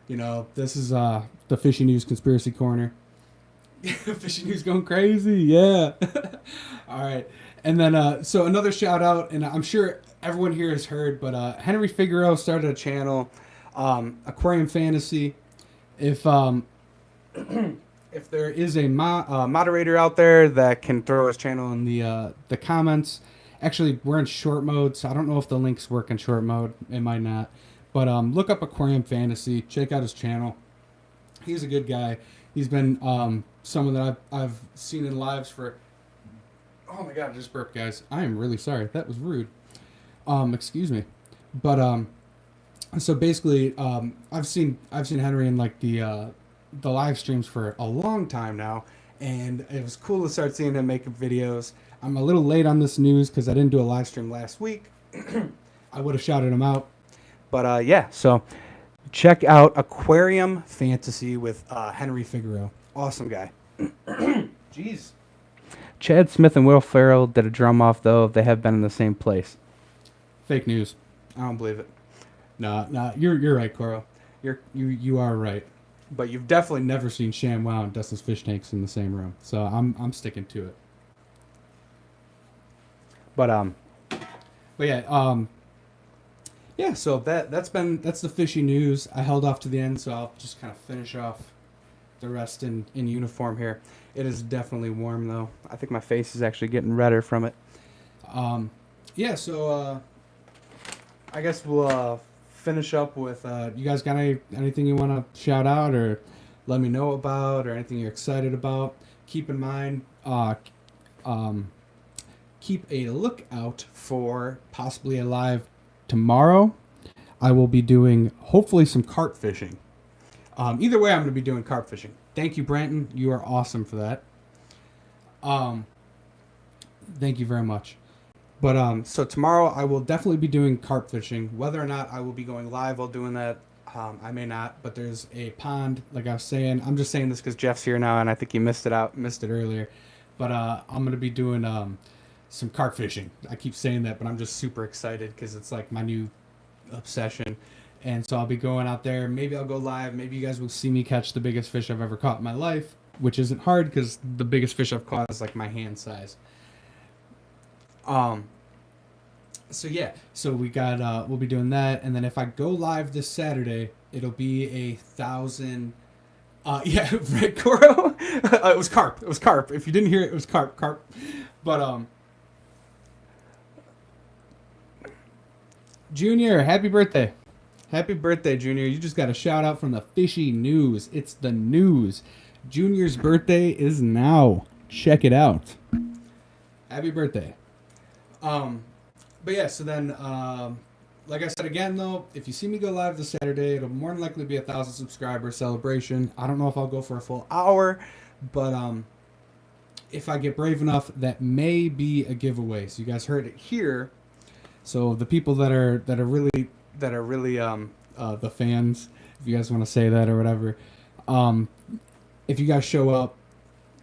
This is the Fishy News Conspiracy Corner. Fishy News going crazy, yeah. All right, and then so another shout out, and I'm sure everyone here has heard, but Henry Figueroa started a channel, Aquarium Fantasy. If if there is a moderator out there that can throw his channel in the comments. Actually, we're in short mode, so I don't know if the links work in short mode. It might not. But look up Aquarium Fantasy. Check out his channel. He's a good guy. He's been someone that I've seen in lives for. Oh my god, I just burped, guys. I am really sorry. That was rude. Excuse me. But so basically, I've seen Henry in like the live streams for a long time now, and it was cool to start seeing him make videos. I'm a little late on this news because I didn't do a live stream last week. I would have shouted him out, but yeah. So check out Aquarium Fantasy with Henry Figueroa. Awesome guy. Jeez. Chad Smith and Will Ferrell did a drum off though. They have been in the same place. Fake news. I don't believe it. No, you're right, Coro. You are right. But you've definitely never seen ShamWow and Dustin's Fish Tanks in the same room. So I'm sticking to it. But yeah, so that's the fishy news. I held off to the end, so I'll just kind of finish off the rest in uniform here. It is definitely warm though. I think my face is actually getting redder from it. Yeah, so I guess we'll finish up with you guys got anything you want to shout out or let me know about or anything you're excited about. Keep in mind keep a lookout for possibly a live tomorrow. I will be doing hopefully some carp fishing. Either way, I'm going to be doing carp fishing. Thank you, Branton. You are awesome for that. Thank you very much. But so tomorrow I will definitely be doing carp fishing. Whether or not I will be going live while doing that, I may not. But there's a pond, like I was saying. I'm just saying this because Jeff's here now, and I think he missed it earlier. But I'm gonna be doing some carp fishing. I keep saying that, but I'm just super excited because it's like my new obsession. And so I'll be going out there. Maybe I'll go live. Maybe you guys will see me catch the biggest fish I've ever caught in my life, which isn't hard because the biggest fish I've caught is like my hand size. So yeah, so we'll be doing that, and then if I go live this Saturday, it'll be 1,000. Yeah, right, Coro. It was carp. If you didn't hear it, it was carp. But Junior, happy birthday, Junior. You just got a shout out from the fishy news. It's the news. Junior's birthday is now. Check it out. Happy birthday. But yeah, so then, like I said again, though, if you see me go live this Saturday, it'll more than likely be 1,000 subscriber celebration. I don't know if I'll go for a full hour, but if I get brave enough, that may be a giveaway. So you guys heard it here. So the people that are really the fans, if you guys want to say that or whatever, if you guys show up,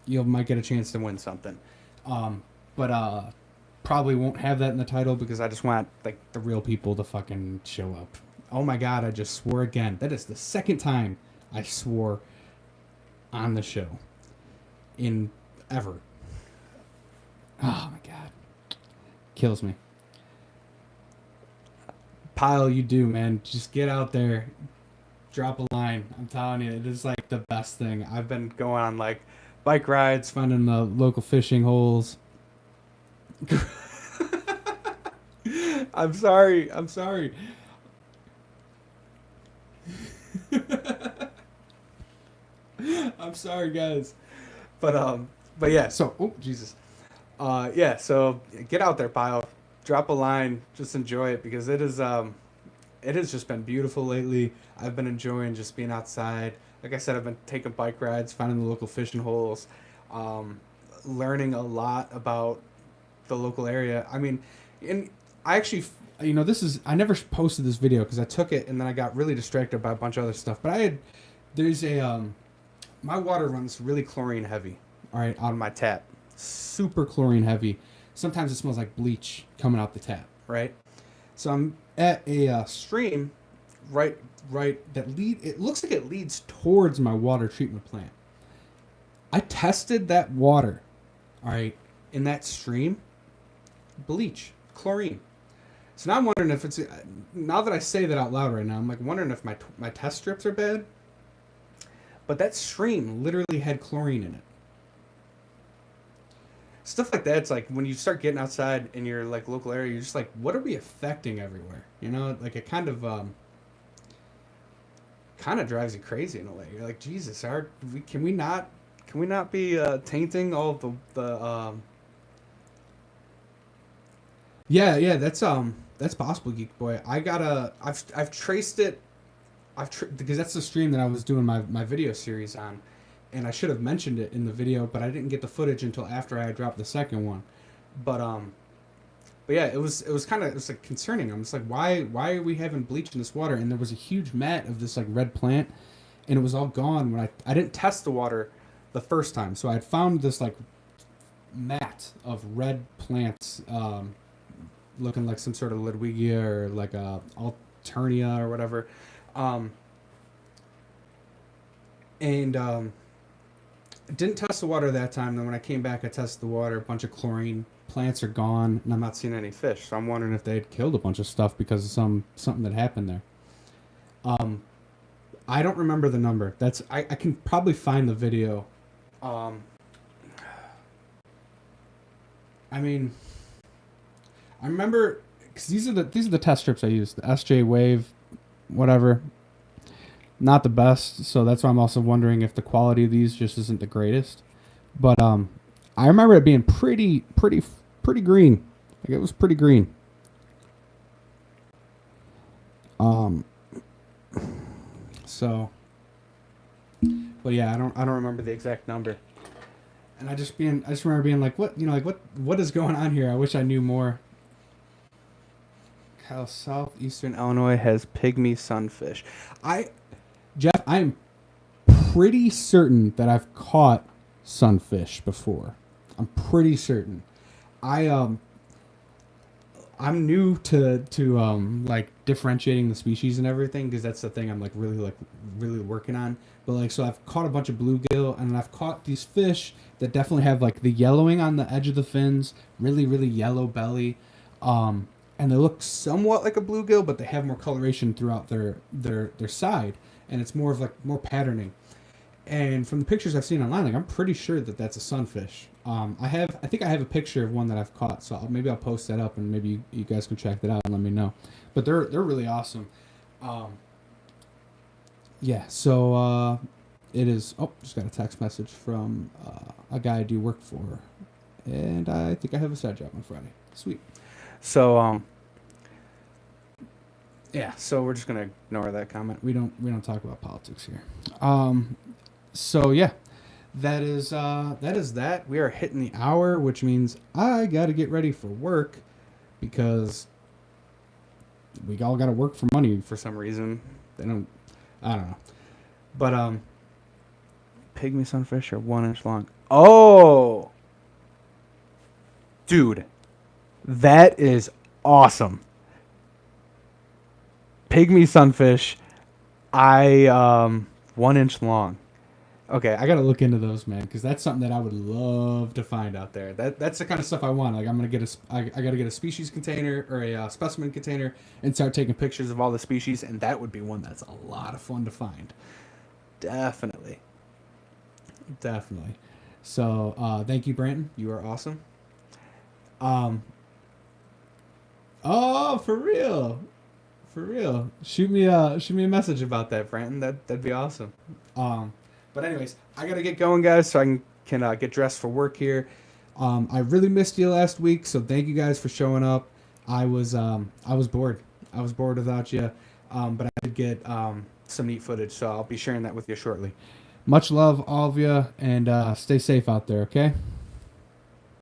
you might get a chance to win something. But probably won't have that in the title because I just want like the real people to fucking show up. Oh my god, I just swore again. That is the second time I swore on the show in ever. Oh my god. Kills me. Pile, you do, man. Just get out there. Drop a line. I'm telling you, it is like the best thing. I've been going on like bike rides, finding the local fishing holes. I'm sorry. I'm sorry, guys. But yeah. So, oh Jesus. Yeah. So get out there, Pile. Drop a line. Just enjoy it because it has just been beautiful lately. I've been enjoying just being outside. Like I said, I've been taking bike rides, finding the local fishing holes, learning a lot about the local area. I mean, and I actually, I never posted this video because I took it and then I got really distracted by a bunch of other stuff. But my water runs really chlorine heavy, all right, out of my tap. Super chlorine heavy. Sometimes it smells like bleach coming out the tap, right? So I'm at a stream, right, it looks like it leads towards my water treatment plant. I tested that water, all right, in that stream. Bleach, chlorine. So now I'm wondering if it's, now that I say that out loud right now, I'm like wondering if my test strips are bad. but that stream literally had chlorine in it. Stuff like that. It's like when you start getting outside in your like local area, you're just like, what are we affecting everywhere? You know, like it kind of drives you crazy in a way. You're like, Jesus, can we not be tainting all the yeah, yeah, that's possible, Geek Boy. I've traced it. Because that's the stream that I was doing my video series on, and I should have mentioned it in the video, but I didn't get the footage until after I had dropped the second one. But but yeah, it was like concerning. I'm just like, why are we having bleach in this water? And there was a huge mat of this like red plant, and it was all gone when I didn't test the water the first time, so I had found this like mat of red plants, looking like some sort of Ludwigia or like a Alternia or whatever. Um, and Didn't test the water that time. Then when I came back, I tested the water. A bunch of chlorine. Plants are gone, and I'm not seeing any fish. So I'm wondering if they had killed a bunch of stuff because of something that happened there. Um, I don't remember the number. I can probably find the video. Um, I mean, I remember because these are the test strips I used. The SJ Wave, whatever. Not the best, so that's why I'm also wondering if the quality of these just isn't the greatest. But I remember it being pretty green. Like it was pretty green. Um, so, but yeah, I don't remember the exact number. And I just remember being like, what is going on here? I wish I knew more. How southeastern Illinois has pygmy sunfish. Jeff, I'm pretty certain that I've caught sunfish before. I'm pretty certain. I I'm new to like differentiating the species and everything because that's the thing I'm really working on. But like so I've caught a bunch of bluegill and I've caught these fish that definitely have like the yellowing on the edge of the fins, really yellow belly. And they look somewhat like a bluegill, but they have more coloration throughout their side, and it's more of like more patterning. And from the pictures I've seen online, like I'm pretty sure that that's a sunfish. I think I have a picture of one that I've caught, so maybe I'll post that up, and maybe you guys can check that out and let me know. But they're really awesome. Yeah. So it is. Oh, just got a text message from a guy I do work for, and I think I have a side job on Friday. Sweet. So yeah, so we're just gonna ignore that comment. We don't talk about politics here. So yeah, that is that. We are hitting the hour, which means I gotta get ready for work because we all gotta work for money for some reason. I don't know. But pygmy sunfish are 1 inch long. Oh, dude. That is awesome. Pygmy sunfish, 1 inch long. Okay, I gotta look into those, man, because that's something that I would love to find out there. That's the kind of stuff I want. Like I gotta get a species container or a specimen container and start taking pictures of all the species, and that would be one that's a lot of fun to find. Definitely. So thank you, Branton. You are awesome. Oh, for real. Shoot me a message about that, Brandon. That'd be awesome. But anyways, I gotta get going, guys, so I can get dressed for work here. I really missed you last week, so thank you guys for showing up. I was bored. I was bored without you. But I did get some neat footage, so I'll be sharing that with you shortly. Much love, all of you, and stay safe out there. Okay.